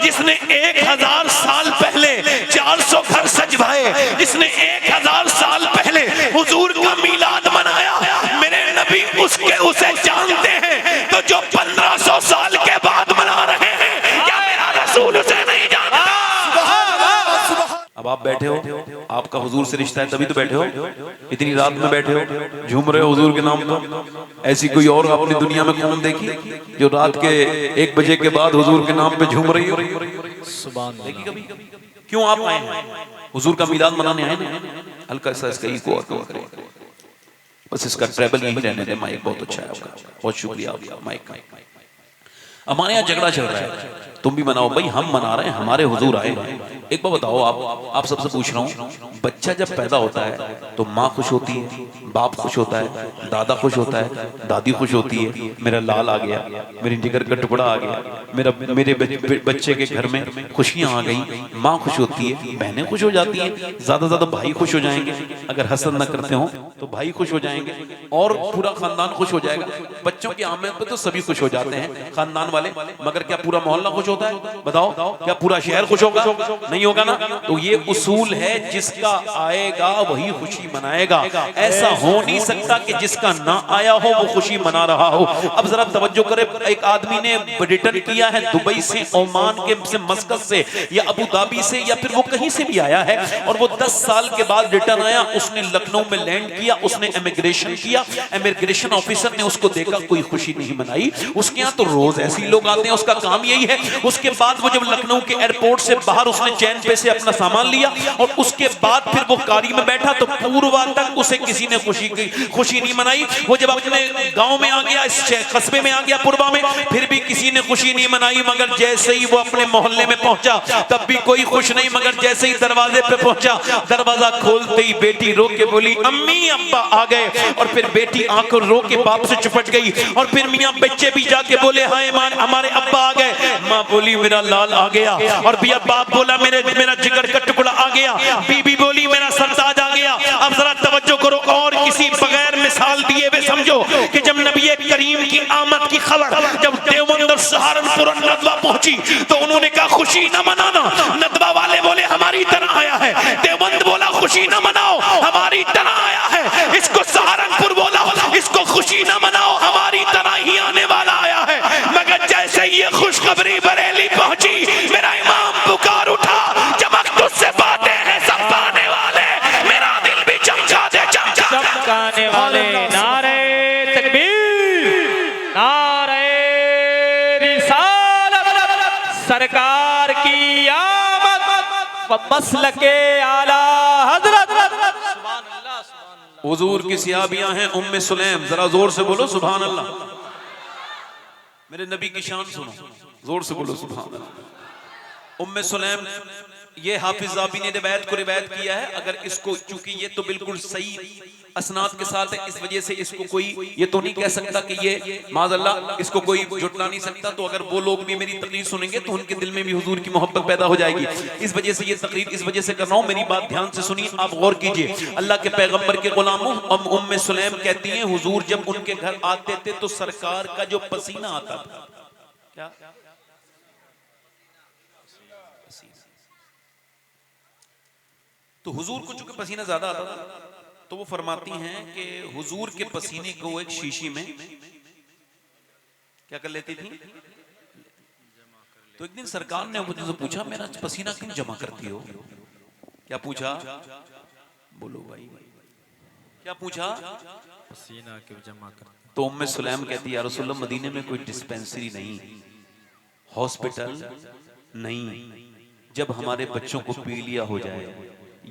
जिसने 1000 साल पहले 400 घर सजवाए, जिसने 1000 साल पहले हुजूर का मीलाद मनाया, मेरे नबी उसे जानते हैं। तो जो 1500 साल के बाद मना रहे हैं, क्या मेरा रसूल उसे नहीं जानता? अब आप बैठे हो, आपका हुजूर से रिश्ता है तभी तो बैठे हो, इतनी रात में बैठे हो, झूम रहे हो हुजूर के नाम पर। ऐसी कोई और आपने दुनिया में कौन देखी जो रात के 1 बजे के बाद हुजूर के नाम पे झूम रही हो? सुभान अल्लाह। देखी कभी? क्यों आप आए हैं? हुजूर का मीलाद मनाने आए ना। हल्का सा इसका इको और कम करें, बस इसका ट्रेवल यही रहने दे। माइक बहुत अच्छा है आपका, बहुत शुक्रिया आपका माइक का। हमारे यहाँ झगड़ा चल रहा है, तुम भी मनाओ भाई, हम मना रहे हैं, हमारे हुजूर आए। एक बार बताओ, आप सबसे पूछ रहा हूँ, बच्चा जब पैदा होता है तो माँ खुश होती है, बाप खुश होता है, दादा खुश होता है, दादी खुश होती है, मेरा लाल आ गया, मेरी जिगर का टुकड़ा आ गया, मेरे बच्चे के घर में खुशियाँ आ गई, माँ खुश होती है, बहनें खुश हो जाती हैं, ज्यादा ज्यादा भाई खुश हो जाएंगे, अगर हसद न करते हो तो भाई खुश हो जाएंगे और पूरा खानदान खुश हो जाएगा। बच्चों की आमद पे तो सभी खुश हो जाते हैं खानदान वाले, मगर क्या पूरा मोहल्ला खुश होता है? बताओ, क्या पूरा शहर खुश होगा? नहीं होगा ना। तो ये उसूल है, जिसका आएगा वही खुशी मनाएगा। ऐसा हो नहीं सकता कि जिसका ना आया हो वो खुशी मना रहा हो। अब जरा तवज्जो करें, एक आदमी ने रिटर्न किया है दुबई से, ओमान के से, मस्कत से या अबू धाबी से, या फिर वो कहीं से भी आया है, और वो 10 साल के बाद रिटर्न आया। उसने लखनऊ में लैंड किया, उसने इमिग्रेशन किया, इमिग्रेशन ऑफिसर ने उसको देखा, कोई खुशी नहीं मनाई। उसके यहाँ तो रोज ऐसे ही लोग आते हैं, उसका काम यही है। उसके बाद वो जब लखनऊ के एयरपोर्ट से बाहर, उसने चैन पे से अपना सामान लिया और उसके बाद फिर वो गाड़ी में बैठा, तो पूर्वा तक उसे किसी ने खुशी नहीं मनाई। वो जब अपने गांव में आ गया, इस कस्बे में आ गया पूर्वा में, फिर भी किसी ने खुशी नहीं मनाई। मगर जैसे ही वो अपने मोहल्ले में पहुंचा तब भी कोई खुश नहीं। मगर जैसे ही दरवाजे पे पहुंचा, दरवाजा खोलते ही बेटी रो के बोली, अम्मी अब्बा आ गए। और फिर बेटी आंखों रो के बाप से चिपट गई, और फिर मियां बच्चे भी जाके बोले, हाय मां, हमारे अब्बा आ गए। माँ बोली, मेरा लाल आ गया। और भैया बाप बोला, मेरा जिगर का टुकड़ा आ गया। बीबी बोली, मेरा सरताज आ गया। अब जरा तवज्जो करो, और किसी बगैर मिसाल दिए हुए समझो कि जब नबी करीम की आमद की खबर जब देवबंद और सहारनपुर और नदवा पहुंची, तो उन्होंने कहा, खुशी न मनाना। नदवा वाले बोले, हमारी तरह आया है। देवबंद बोला, खुशी न मनाओ, हमारी तरह आया है। इसको सहारनपुर बोला, इसको खुशी न मनाओ, हमारी तरह ही आने वाला आया है। मगर जैसे ये खुशखबरी बरेली पहुंची, मेरा इमाम पुकार उठा, चमक तुझसे बातें हैं सब पाने वाले, मेरा दिल भी चमका दे, चमकाने वाले। नारे तकबीर, नारे रिसालत, सरकार की आमद, मसलके आला हजरत। हुजूर की सियाबियां हैं उम्मे सुलैम, जरा जोर से बोलो सुभान अल्लाह। मेरे नबी की शान सुनो, जोर से बोलो सुभान अल्लाह। उम्मे सुलैम, ये हाफिज ज़ाबी ने रिवायत किया है। अगर इसको, चूंकि ये तो बिल्कुल सही असनाद के साथ है, इस वजह से इसको कोई ये तो नहीं कह सकता कि ये माज़अल्लाह, इसको कोई जुटला नहीं सकता। तो अगर वो लोग भी मेरी तकरीर सुनेंगे तो उनके दिल में भी हुजूर की मोहब्बत पैदा हो जाएगी। इस वजह से ये तकरीर इस वजह से कर रहा हूँ। मेरी बात ध्यान से सुनिए, आप गौर कीजिए। अल्लाह के पैगंबर के गुलामों, उम्मे सुलैम कहती हैं, हुजूर जब उनके घर आते थे तो सरकार का जो पसीना आता था, क्या तो हुजूर को चूंकि पसीना ज्यादा आता था, तो वो फरमाती हैं कि हुजूर के पसीने को एक शीशी में क्या कर लेती थी। तो एक दिन सरकार ने मुझसे पूछा, मेरा पसीना क्यों जमा करती हो? क्या पूछा? बोलो भाई, क्या पूछा? पसीना क्यों जमा करती? तो उम्मे सुलैम कहती, या रसूलल्लाह, मदीने में कोई डिस्पेंसरी नहीं, हॉस्पिटल नहीं, जब हमारे बच्चों को पीलिया हो जाए,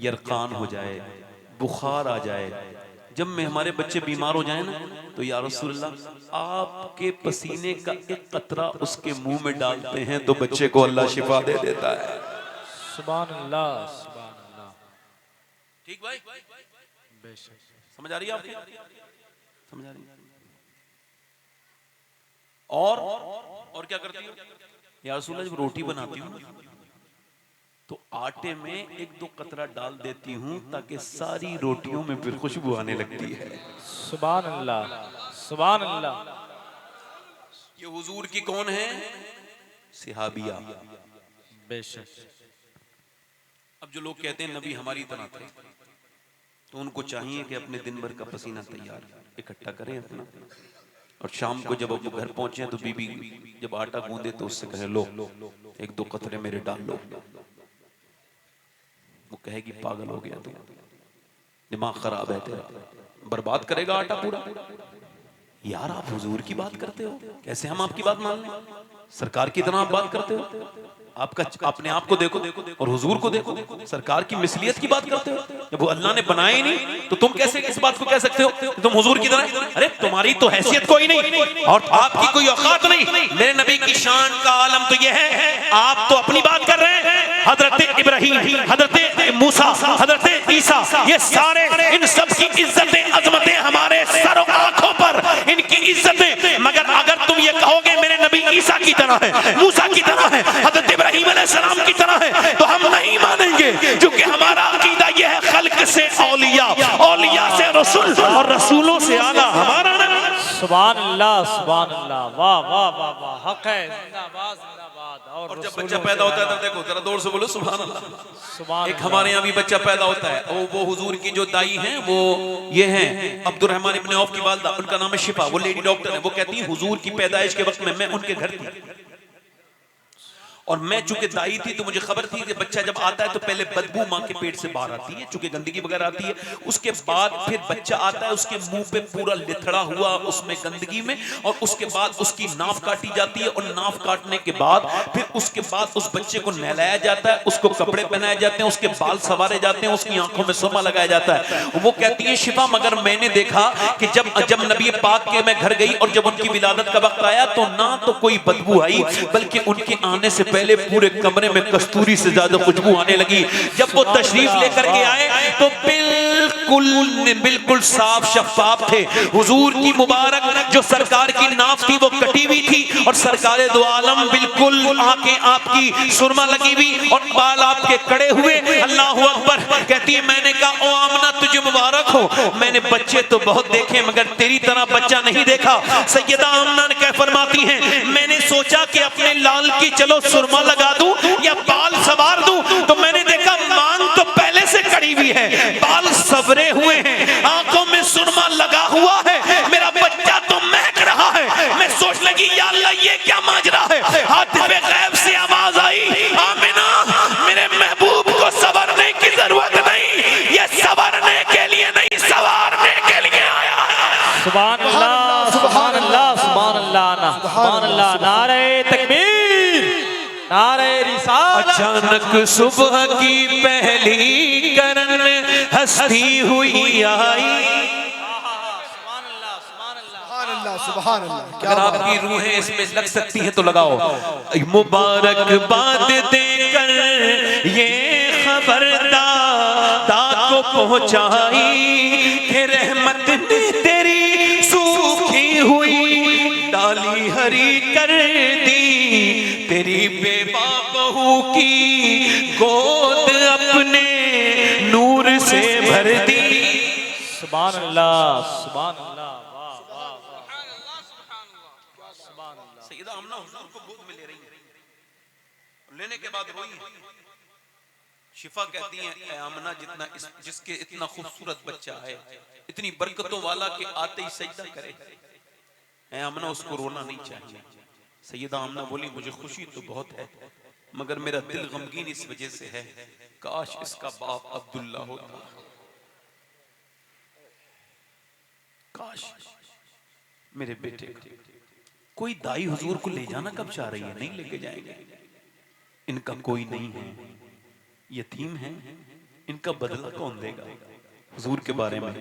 यरकान हो जाए, बुखार आ जाए, जब में हमारे बच्चे बीमार हो जाए ना, तो या रसूलल्लाह आपके पसीने का एक कतरा उसके मुंह में डालते हैं तो बच्चे को अल्लाह शिफा दे देता है। सुभान अल्लाह, सुभान अल्लाह। ठीक भाई, बेशक। समझ आ रही है आपकी? समझ आ रही है? और क्या करती हो? या रसूलल्लाह, जब रोटी बनाती हूँ तो आटे में 1-2 कतरा डाल देती हूँ ताकि सारी रोटियों में फिर खुशबू आने लगती है। सुभान अल्लाह, सुभान अल्लाह। ये हुजूर की कौन है? सहाबिया। बेशक। अब जो लोग कहते हैं नबी हमारी तरह थे, तो उनको चाहिए कि अपने दिन भर का पसीना तैयार इकट्ठा करें अपना, और शाम को जब वो घर पहुंचे तो बीबी जब आटा गूंदे तो उससे कहे लो एक दो कतरे मेरे डाल लो। वो कहेगी पागल हो गया तू, दिमाग खराब है तेरा, बर्बाद करेगा आटा पूरा। यार आप हुजूर की बात करते हो, कैसे हम आपकी बात मान लें? सरकार की तरह आप बात करते हो, आपका अपने आप को देखो और हुजूर को देखो, सरकार की मिसलियत की बात करते हो। जब वो अल्लाह ने बनाया ही नहीं तो तुम कैसे इस बात को कह सकते हो कि तुम हुजूर की तरह? अरे तुम्हारी तो हैसियत कोई नहीं और आपकी कोई औकात नहीं। मेरे नबी की शान का आलम तो ये है, आप तो अपनी बात कर रहे हैं। हजरत इब्राहीम, हजरत मूसा, हजरत ईसा, ये सारे इन सब की इज्जतें अजमतें हमारे सरों आंखों पर, इनकी इज्जतें। मगर अगर तुम ये कहोगे मेरे नबी ईसा की तरह है, मूसा की तरह है, हजरत इब्राहीम अलैहिस्सलाम की तरह है, तो हम नहीं मानेंगे, क्योंकि हमारा अकीदा यह है खल्क से औलिया, औलिया से रसूल और रसूलों से आला हमारा ना। सुभान अल्लाह, सुभान अल्लाह, वाह वाह वाह वाह, हक है, जिंदाबाद जिंदाबाद। और जब बच्चा पैदा होता है तब देखो, जरा जोर से बोलो सुभान अल्लाह। सुभान एक हमारे यहाँ भी बच्चा पैदा होता है, वो हुजूर की जो दाई हैं वो ये हैं अब्दुर्रहमान इब्ने औफ की वालदा, उनका नाम है शिफा, वो लेडी डॉक्टर है। वो कहती है हुजूर की पैदाइश के वक्त में मैं उनके घर थी और मैं चूंकि दाई थी तो मुझे खबर थी कि बच्चा जब आता है तो पहले बदबू माँ के पेट से बाहर आती है, चूंकि गंदगी वगैरह आती है। उसके बाद फिर बच्चा आता है, उसके मुंह पे पूरा लिथड़ा हुआ उसमें गंदगी में, और उसके बाद उसकी नाफ काटी जाती है, और नाफ काटने के बाद फिर उसके बाद उस बच्चे को नहलाया जाता है, उसको कपड़े पहनाए जाते हैं, उसके बाल संवारे जाते हैं, उसकी आंखों में सुरमा लगाया जाता है। वो कहती है शिफा मगर मैंने देखा कि जब नबी पाक के मैं घर गई और जब उनकी विलादत का वक्त आया तो ना तो कोई बदबू आई, बल्कि उनके आने से पहले पूरे कमरे में कस्तूरी से ज्यादा खुशबू आने लगी। जब वो तशरीफ लेकर के आए तो बिल्कुल साफ शफाफ थे। हुजूर की मुबारक जो सरकार की नाफ थी वो कटी हुई थी, और सरकार दो आलम बिल्कुल आंखें आपकी सुरमा लगी हुई और बाल आपके कड़े हुए। अल्लाह अकबर। कहती है मैंने कहा ओ आमना तुझे मुबारक हो, मैंने बच्चे तो बहुत देखे मगर तेरी तरह बच्चा नहीं देखा। सैयदा आमना ने कह फरमाती हैं मैंने सोचा कि अपने लाल की चलो सुरमा लगा दूं या बाल सवार दूं, तो मैंने देखा मांग तो पहले से कड़ी हुई है, बाल सवरे हुए हैं, आंखों में सुरमा लगा हुआ है, मेरा बच्चा तो महक रहा है। मैं सोच लगी या अल्लाह ये क्या माजरा है। हाथ पे गैब से आवाज आई आमिना मेरे महबूब को सवरने की जरूरत नहीं, ये सवरने के लिए नहीं सवारने के लिए आया है। सुभान अल्लाह, सुभान अल्लाह, सुभान अल्लाह, सुभान अल्लाह। नारे तकबीर, नारे रिसालत। अचानक सुबह की पहली करन हस्ती हुई आई। सुभान अल्लाह। अगर आपकी रूहें इसमें लग सकती हैं तो लगाओ। मुबारकबाद देकर ये खबर दादा को पहुंचाई कि रहमत ने तेरी सूखी हुई डाली हरी कर दी, तेरी बेबा बहू की गोद अपने नूर से भर दी। सुभान अल्लाह, सुभान अल्लाह, वाह वाह वाह। सैयदा आमना हुजूर को गोद में ले रही है, लेने के बाद रोई है। शिफा कहती है ए आमना जिसके इतना खूबसूरत बच्चा है, इतनी बरकतों वाला के आते ही सजदा करे, ए आमना उसको रोना नहीं चाहिए। सैयदा आमना बोली मुझे खुशी तो बहुत है मगर मेरा दिल गमगीन इस वजह से है, काश इसका बाप अब्दुल्ला होता, काश मेरे बेटे को। कोई दाई हुजूर को ले जाना कब चाह रही है, नहीं लेके जाएंगे। इनका कोई नहीं है, यतीम है, इनका बदला कौन देगा। हुजूर के बारे में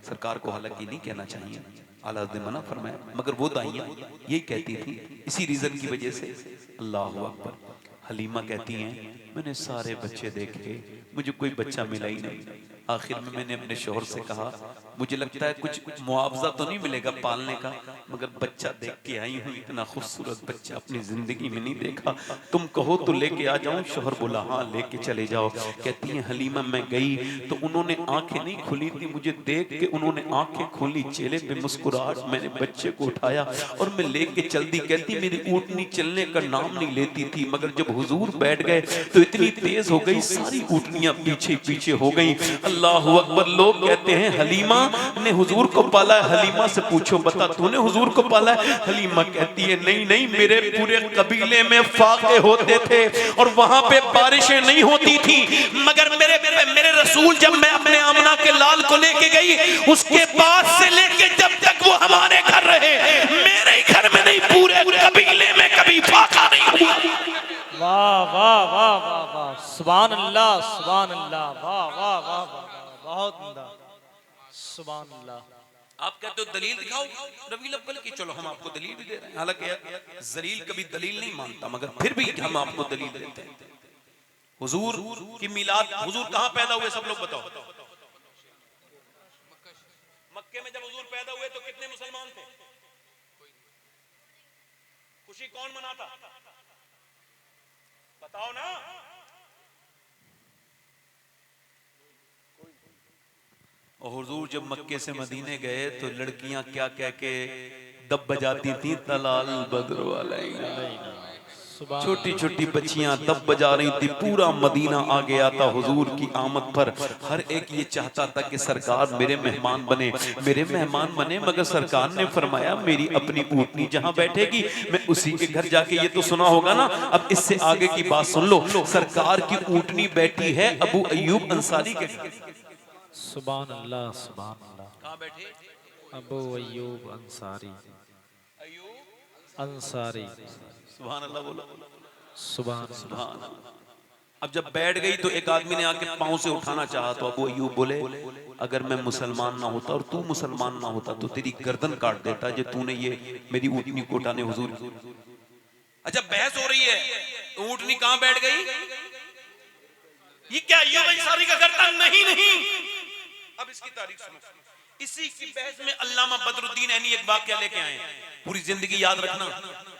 सरकार को हालांकि नहीं कहना चाहिए, आला हज़रत ने मना फरमाया, मगर वो दाइयां यही कहती थी, इसी रीजन की वजह से। अल्लाह अकबर। हलीमा कहती हैं मैंने सारे बच्चे देखे, मुझे कोई बच्चा मिला ही नहीं। आखिर में मैंने अपने शौहर से कहा मुझे लगता है कुछ मुआवजा तो नहीं मिलेगा पालने का, मगर बच्चा देख के आई हूँ, इतना खूबसूरत बच्चा अपनी जिंदगी में नहीं देखा। तुम कहो तो लेके आ जाऊं? शोहर बोला हाँ लेके चले जाओ। कहती है हलीमा मैं गई तो उन्होंने आंखें नहीं खुली थी, मुझे देख के उन्होंने आंखें खोली, चेहरे पे मुस्कुराहट, मैंने बच्चे को उठाया और मैं लेके चल दी। कहती मेरी ऊँटनी चलने का नाम नहीं लेती थी, मगर जब हुजूर बैठ गए तो इतनी तेज हो गई, सारी ऊँटनियां पीछे पीछे हो गई। अल्लाह अकबर। लोग कहते हैं हलीमा ने हुजूर को पाला है। हलीमा से पूछो बता तूने हुजूर को पाला है? हलीमा कहती है नहीं नहीं, मेरे पूरे कबीले में फाके होते थे और वहां पे बारिशें नहीं होती थी, मगर मेरे रसूल जब मैं अपने आमना के लाल को लेके गई, उसके बाद से लेके जब तक वो हमारे घर रहे, मेरे घर में नहीं पूरे कबीले में कभी फाका नहीं हुआ। वाह वाह वाह वाह वाह, सुभान अल्लाह सुभान अल्लाह, वाह वाह वाह वाह, बहुत उम्दा, सुभान अल्लाह। आप कहते हो दलील दिखाओ रबीउल अव्वल की, चलो हम आपको दलील भी दे रहे हैं। हालांकि जलील कभी दलील नहीं मानता, मगर फिर भी हम आपको दलील देते हैं। हुजूर की मिलाद, हुजूर कहाँ पैदा हुए सब लोग बताओ? मक्के में जब हुजूर पैदा हुए तो कितने मुसलमान थे? खुशी कौन मनाता बताओ ना? और हुजूर जब मक्के से मदीने गए तो लड़कियां क्या कह के दब बजाती थी, तलाल बद्र वाला। छोटी छोटी बच्चियां दब बजा रही थी, पूरा मदीना आ गया था हुजूर की आमद पर। हर एक ये चाहता था कि सरकार मेरे मेहमान बने, मेरे मेहमान बने, मगर सरकार ने फरमाया मेरी अपनी ऊँटनी जहां बैठेगी मैं उसी के घर जाके, ये तो सुना होगा ना। अब इससे आगे की बात सुन लो, सरकार की ऊँटनी बैठी है अबू अय्यूब अंसारी के घर। सुभान अल्लाह सुभान अल्लाह। कहाँ बैठे? अबू अय्यूब अंसारी, अंसारी, सुभान अल्लाह बोलो, सुभान सुभान अल्लाह। अब जब बैठ गई तो एक आदमी ने आके पांव से उठाना चाहा तो अबू अय्यूब बोले अगर मैं मुसलमान ना होता और तू मुसलमान ना होता तो तेरी गर्दन काट देता, जो तूने ये मेरी ऊँटनी को उठाने हुजूर। अच्छा बहस हो रही है, ऊँटनी कहाँ बैठ गई? ये क्या अय्यूब अंसारी का घर था? नहीं नहीं। अब इसकी तारीख सुनो। इसी की बहस में अल्लामा बदरुद्दीन ऐनी एक वाकया लेके आए, पूरी जिंदगी याद रखना।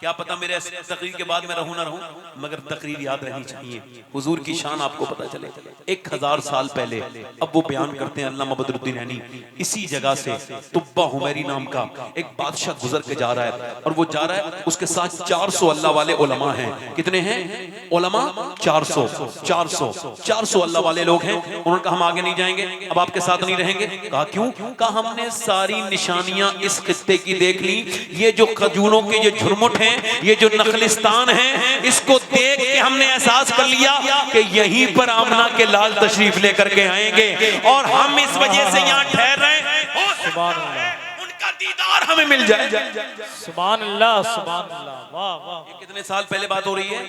क्या पता मेरे तकरीर के बाद मैं रहूं ना रहूं, मगर तकरीर याद रहनी चाहिए, हुजूर की शान आपको पता चले। 1000 साल पहले, अब वो बयान करते हैं अल्लामा बदरुद्दीन ऐनी, इसी जगह से तुब्बा हुमैरी नाम का एक बादशाह गुजर के जा रहा है, और वो जा रहा है उसके साथ 400 अल्लाह वाले उलमा हैं। कितने हैं उलमा? 400 अल्लाह वाले लोग हैं। उन्होंने कहा हम आगे नहीं जाएंगे, अब आपके साथ नहीं रहेंगे। कहा क्यों? कहा हमने सारी निशानियां इस खित्ते की देख ली, ये जो खजूरों के ये झुरमुट हैं, ये जो नखलिस्तान है, इसको देख के हमने एहसास कर लिया कि यहीं पर आमना के लाल तशरीफ लेकर के आएंगे और हम इस वजह से यहाँ ठहर रहे हैं, सुभान अल्लाह, उनका दीदार हमें मिल जाए। सुभान अल्लाह सुभान अल्लाह, वाह वाह। ये कितने साल पहले बात हो रही है?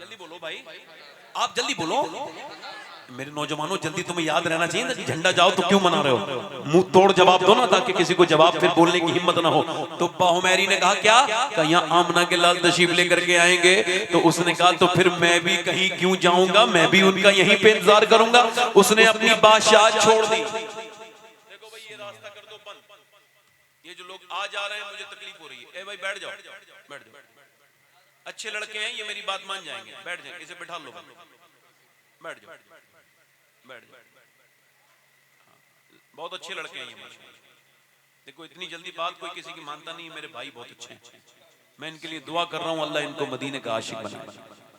जल्दी बोलो भाई, आप जल्दी बोलो। मेरे नौजवानों जल्दी, तुम्हें याद रहना चाहिए ना, झंडा जाओ तो क्यों मना रहे हो? मुंह तोड़ जवाब दो ना, ताकि किसी को जवाब फिर बोलने की हिम्मत ना हो। तो हुमैरी ने कहा क्या? यहाँ आमना के लाल तशरीफ लेकर के आएंगे। तो उसने कहा तो फिर मैं भी कहीं क्यों जाऊंगा, मैं भी उनका यहीं पे इंतजार करूंगा। उसने अपनी बादशाह छोड़ दी। देखो भाई ये रास्ता कर दो बंद, ये जो लोग आ जा रहे हैं मुझे तकलीफ हो रही है। ए भाई बैठ जाओ, बैठ जाओ, अच्छे लड़के हैं ये, मेरी बात मान जाएंगे, बैठ जाए, इसे बैठा लो, बैठ जाओ, बैठ जाओ। बहुत अच्छे लड़के हैं ये माशाल्लाह। देखो इतनी जल्दी बात कोई किसी की मानता नहीं है, मेरे भाई बहुत अच्छे हैं। मैं इनके लिए दुआ कर रहा हूँ, अल्लाह इनको मदीने का आशिक बनाए।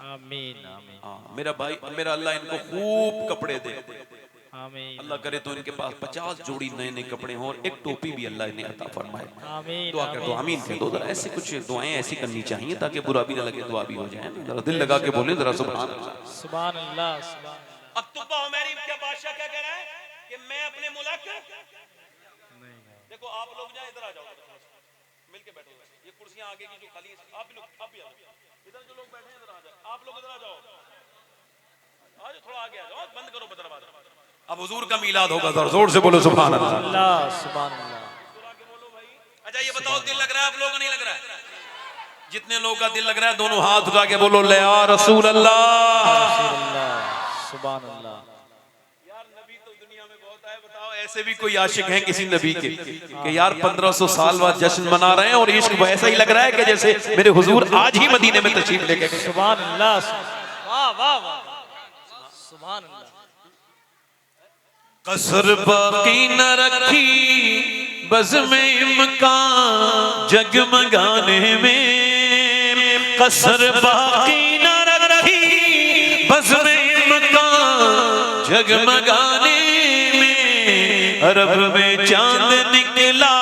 आमीन आमीन। हाँ मेरा भाई, मेरा अल्लाह इनको खूब कपड़े दे, आमीन। अल्लाह करे तो इनके पास 50 जोड़ी नए नए कपड़े हों और एक टोपी भी अल्लाह इन्हें अता फरमाए। आमीन। दुआ कर दो, आमीन कह दो जरा। ऐसे कुछ दुआएं ऐसी करनी चाहिए ताकि बुरा भी ना लगे, दुआ भी हो जाए। जरा दिल लगा के बोले जरा सुभान अल्लाह, सुभान अल्लाह सुभान। अब तुब्बा हुमैरी क्या बादशाह क्या कह रहा है कि मैं अपने मुल्क, देखो आप लोग जाए इधर आ जाओ, मिलके बैठो, ये कुर्सियां आगे की जो खाली है, आप भी लोग, आप भी आओ, इधर जो लोग बैठे हैं इधर आ जाओ, आप लोग इधर आ जाओ, आज थोड़ा आगे आ जाओ, बंद करो बदरवाजा। अब हुजूर का मीलाद होगा, जोर से बोलो सुभान अल्लाह, सुभान अल्लाह। अच्छा ये बताओ दिल लग रहा है आप लोगों को? नहीं लग रहा है? जितने लोगों का दिल लग रहा है दोनों हाथ उठा के बोलो ले या रसूल अल्लाह, सुभान अल्लाह। यार नबी तो दुनिया में बहुत आए, बताओ ऐसे भी कोई आशिक हैं किसी नबी के कि यार 1500 साल बाद जश्न मना रहे हैं और इश्क वैसा ही लग रहा है कि जैसे मेरे हुजूर आज ही मदीने में तशरीफ लेके गए। सुभान अल्लाह, वाह वाह वाह, सुभान अल्लाह। कसर बाकी न रखी बज़ में इम्कान जगमगाने में, कसर बाकी न रखी बज़ में इम्कान जगमगाने में, अरब में चांद निकला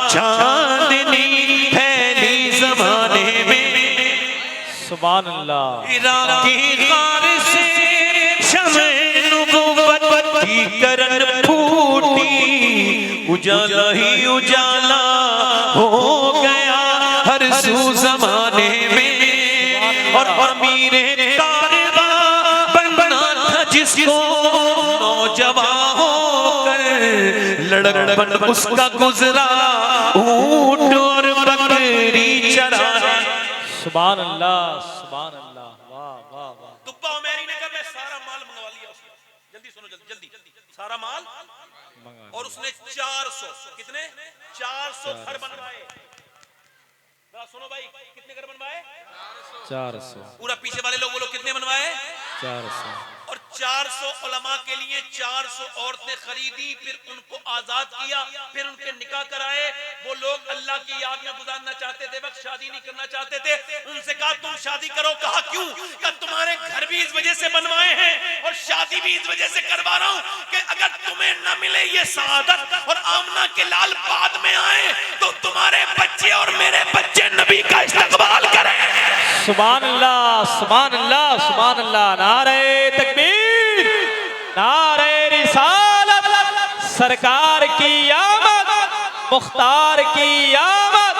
चांदनी फैली ज़माने में। सुभान अल्लाह। इराक की खार से शम्ए नुबुव्वत की करन फूटी, उजाला ही उजाला हो गया हर सू ज़माने में। और अमीरे कारवां बना था जिसको नौजवान होकर, लड़कपन उसका गुजरा ऊंट और बकरी चराने। सुभान अल्लाह, सुभान अल्लाह, वाह वाह वाह। तुप्पा मेरी ने कहा मैं सारा माल मंगवा लिया उसका। जल्दी सुनो, जल्दी सारा माल। और उसने 400 कितने 400 घर बनवाए। सुनो भाई, कितने घर बनवाए? 400। पूरा पीछे वाले लोग बोलो कितने बनवाए? 400। और 400 उलमा के लिए 400 औरतें खरीदी, फिर उनको आजाद किया, फिर उनके निकाह कराए। वो लोग अल्लाह की याद में गुजारना चाहते थे, वक्त शादी नहीं करना चाहते थे। उनसे कहा तुम शादी करो। कहा क्यों? कहा तुम्हारे घर भी इस वजह से बनवाए हैं और शादी भी इस वजह से करवा रहा हूं कि अगर तुम्हें न मिले ये सआदत और आमना के लाल बाद में आए तो तुम्हारे बच्चे और मेरे बच्चे नबी का इस्तकबाल करें। सुभान अल्लाह, सुभान अल्लाह, सुभान अल्लाह। नारे तकबीर, नारे रिसालत, सरकार की आमद, मुख्तार की आमद।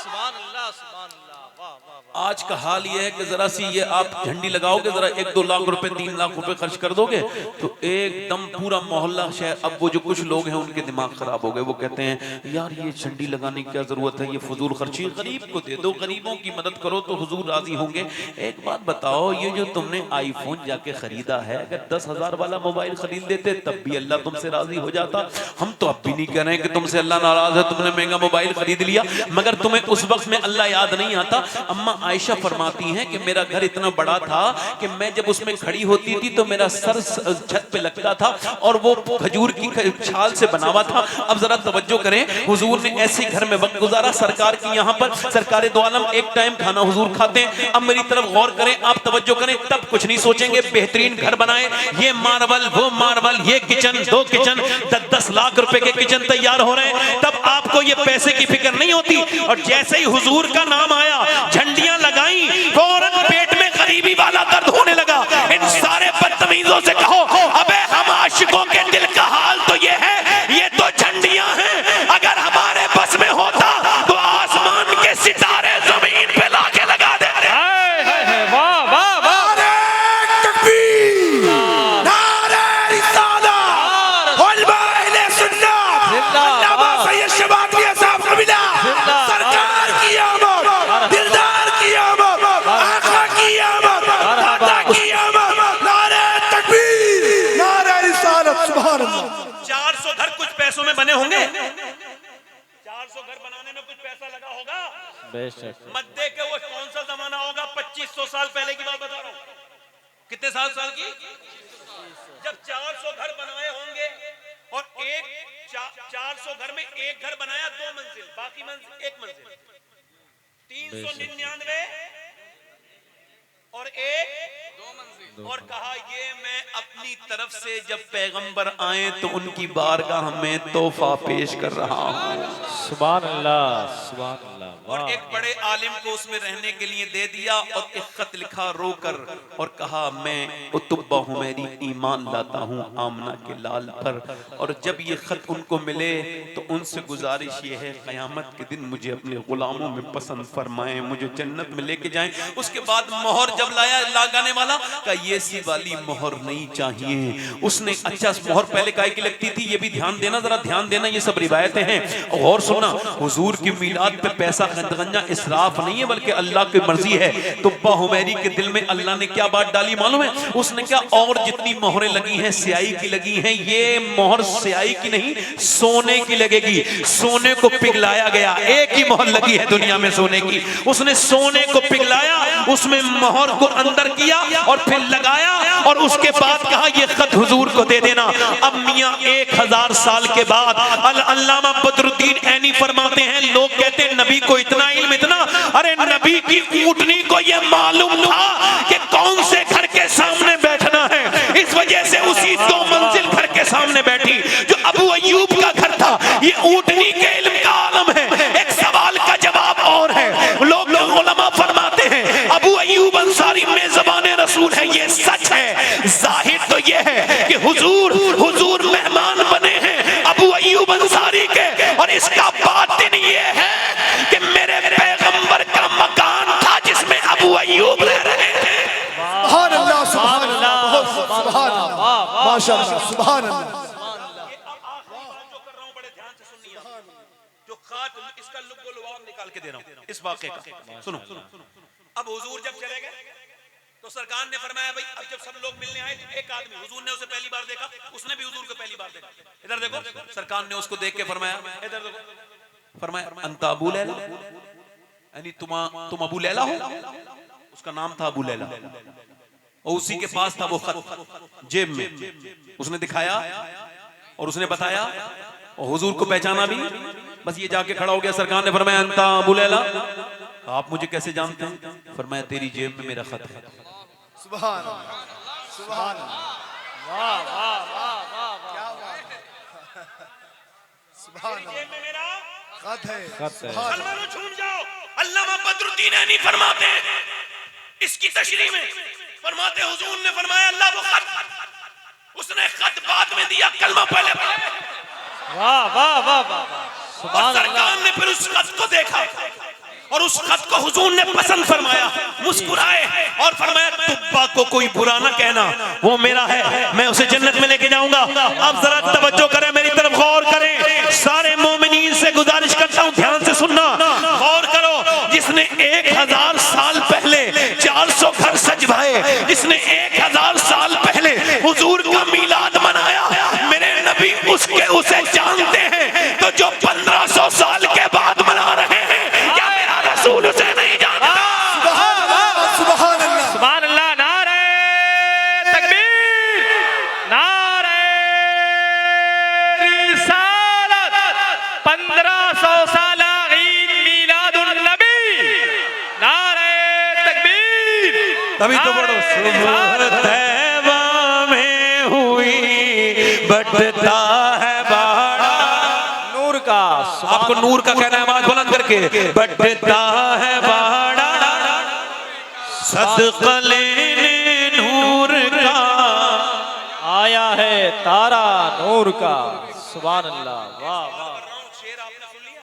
सुभान अल्लाह, सुभान अल्लाह, वाह वाह। आज का हाल ये है कि जरा सी ये आप झंडी लगाओगे, जरा 1-2 लाख रुपए 3 लाख रुपए खर्च कर दोगे तो एकदम पूरा मोहल्ला शहर। अब वो जो कुछ लोग हैं उनके दिमाग खराब हो गए। वो कहते हैं यार ये झंडी लगाने की क्या जरूरत है, ये फजूल खर्ची, गरीब को दे दो, गरीबों की मदद करो तो हुजूर राजी होंगे। एक बात बताओ, ये जो तुमने आईफोन जाके खरीदा है, अगर 10,000 वाला मोबाइल खरीद लेते तब भी अल्लाह तुमसे राजी हो जाता। हम तो अब भी नहीं कह रहे हैं कि तुमसे अल्लाह नाराज है, तुमने महंगा मोबाइल खरीद लिया, मगर तुम्हें उस वक्त में अल्लाह याद नहीं आता। अम्मा आयशा फरमाती हैं कि मेरा घर इतना बड़ा था कि मैं जब उसमें खड़ी होती थी तो मेरा सर छत पे लगता था और वो खजूर की छाल से बना हुआ था। अब जरा तवज्जो करें, हुजूर ने ऐसे घर में वक्त गुजारा। सरकार की यहाँ पर सरकार दो आलम एक टाइम खाना हुजूर खाते हैं। अब मेरी तरफ गौर करें, आप तवज्जो करें, तब कुछ नहीं सोचेंगे, बेहतरीन घर बनाए, ये मार्बल वो मार्बल, ये किचन 2 किचन 10-10 लाख रुपए के किचन तैयार हो रहे हैं। तब आपको ये पैसे की फिक्र नहीं होती। और जैसे ही हुजूर का नाम आया, झंडियां लगाई, फौरन पेट में गरीबी वाला दर्द होने लगा। इन सारे बदतमीजों से कहो, अबे हम आशिकों के दिल का हाल तो ये है, ये तो झंडियां हैं। अगर हमारे बस में होता तो आसमान के सितारे जमीन पे लाके लगा देते। वाह वाह वाह। पैसों में बने होंगे, 400 घर बनाने में कुछ पैसा लगा होगा बेशक। मद्दे के वो कौन सा जमाना होगा, 2500 साल पहले की बात बता रहा हूं। कितने साल की? जब 400 घर बनाए होंगे और 400 घर में एक घर बनाया 2 मंजिल, बाकी मंजिल 1 मंजिल, 399 और 2 मंजिल। और कहा ये मैं अपनी तरफ से जब पैगंबर आए तो उनकी बारगाह में तोहफा पेश कर रहा हूं। सुभान अल्लाह, सुभान अल्लाह। और एक बड़े आलिम को उसमें रहने के लिए दे दिया और एक खत लिखा रोकर और कहा मैं उतुब्बा हुमैरी ईमान लाता हूँ आमना के लाल पर। और जब ये खत उनको मिले तो उनसे गुजारिश ये है क़यामत के दिन मुझे अपने गुलामों में पसंद फरमाएं, मुझे जन्नत में लेके जाएं। उसके बाद मोहर जब लाया लगाने वाला का ये सी वाली मोहर नहीं चाहिए। उसने अच्छा मोहर पहले काहे की लगती थी, ये भी ध्यान देना, जरा ध्यान देना, ये सब रिवायतें हैं और सुनना। सुनना, हुजूर की मिलाद पे पैसा खर्चना इसराफ नहीं है बल्कि अल्लाह की मर्जी है। तुब्बा हुमैरी के दिल में अल्लाह ने क्या बात डाली मालूम है? उसने क्या, और जितनी मोहरें लगी हैं स्याही की लगी हैं, ये मोहर स्याही की नहीं सोने की लगेगी। सोने को पिघलाया गया, एक ही मोहर लगी है दुनिया में सोने की, उसने सोने को पिघलाया, उसमें मोहर को अंदर किया और फिर लगाया और उसके बाद कहा ये खत हुजूर को दे देना। अब मियां 1000 साल के बाद अल्लामा बदरुद्दीन ऐनी फरमाते हैं, लोग कहते हैं नबी को इतना इल्म, इतना, अरे नबी की ऊँटनी को यह मालूम था कि कौन से घर के सामने बैठना है, इस वजह से उसी 2 मंजिल घर के सामने बैठी जो अबू अय्यूब का घर था। ये ऊँटनी के इल्म का आलम है। एक सवाल का जवाब और है, लोग उलमा फरमाते हैं अबू अय्यूब अंसारी में ज़बाने रसूल है, ये सच है। जाहिर तो ये है कि हुजूर मेहमान बने हैं अबू अय्यूब अंसारी के, और इसका बातिन ये है कि मेरे पैगंबर का मकान था जिसमें अबू अय्यूब रह रहे थे। सुभान अल्लाह, सुभान अल्लाह, सुभान अल्लाह, माशाअल्लाह, सुभान अल्लाह। इसका लुब्बो लुआब निकाल के दे रहा हूं इस वाक़े का, सुनो। अब हुजूर जब चले गए तो सरकार ने फरमाया भाई अब जब सब लोग मिलने आए तो एक आदमी, हुजूर ने उसे पहली बार देखा, उसने भी हुजूर को पहली बार देखा। इधर देखो, सरकार ने उसको देख के फरमाया, इधर देखो, फरमाया अंता अबू लैला, यानी तुम अबू लैला हो। उसका नाम था अबू लैला और उसी के पास था वो खत जेब में, उसने दिखाया और उसने बताया और हुजूर को पहचाना भी। बस ये जाके खड़ा हो गया। सरकार ने फरमाया अंता अबू लैला, आप मुझे कैसे जानते हैं? फरमाया तेरी जेब में मेरा खत है। सुभान अल्लाह, सुभान अल्लाह, वाह वाह वाह वाह वाह, सुभान अल्लाह, जेब में मेरा खत है, सुभान अल्लाह। झूम जाओ। अल्लामा बदरुद्दीन ऐनी फरमाते हैं इसकी तशरीह में, फरमाते हुजूर ने फरमाया अल्लाह वो खत, उसने खत बाद में दिया, कलमा पहले पढ़ा। वाह वाह वाह वाह, सुभान सरकार अल्लाह। ने फिर उस खत को देखा और उस खत को हुजूर ने पसंद फरमाया, मुस्कुराए और फरमाया तुब्बा को कोई बुरा ना कहना, वो मेरा है, मैं उसे जन्नत में लेके जाऊंगा। अब जरा तवज्जो करें, मेरी तरफ गौर करें। सारे मोमिनीन से गुजारिश करता हूं ध्यान से सुनना, गौर करो। जिसने 1000 साल पहले 400 घर सजवाए, जिसने 1000 साल पहले हुजूर का मीलाद मनाया, मेरे नबी उसे जानते हैं, तो जो 1500 साल के बाद मना रहे हैं रसूल उसे नहीं जानता। सुभान अल्लाह, सुभान अल्लाह, सुभान अल्लाह। नारे तकबीर, नारे रिसालत, 1500 साल ईद मीलादुन नबी, नारे तकबीर। तभी तो बड़ो सुबह तैबा में हुई बटता है बाड़ा नूर का। आपको नूर का कहना है आवाज बुलंद करके, बटता है बाड़ा सदका लेने नूर का, आया है तारा नूर का। सुभान अल्लाह, वाह वाह।